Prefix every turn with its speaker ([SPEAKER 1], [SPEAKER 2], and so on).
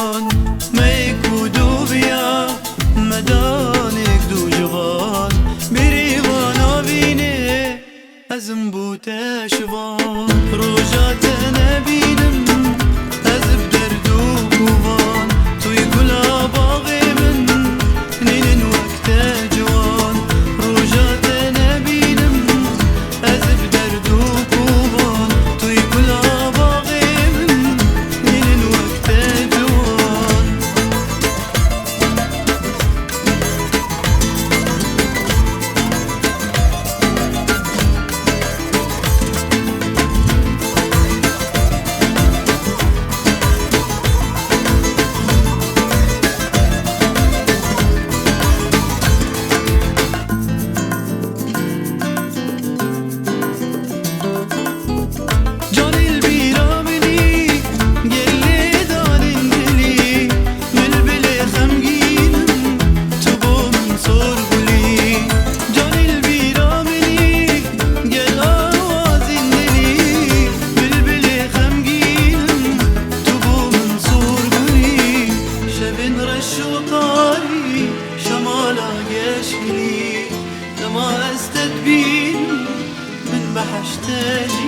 [SPEAKER 1] جوان میکو دو بیا مدانک دو جوان بریوان بینه ازم بوته شوان روجات نبینم از بدرد و کوان توی گلا باغی من نین وقت جوان روجات نبینم از بدرد و کوان توی گلا باغی من نین وقت جوان شوطاري شمالة يشلي لما استدبين من بحشتك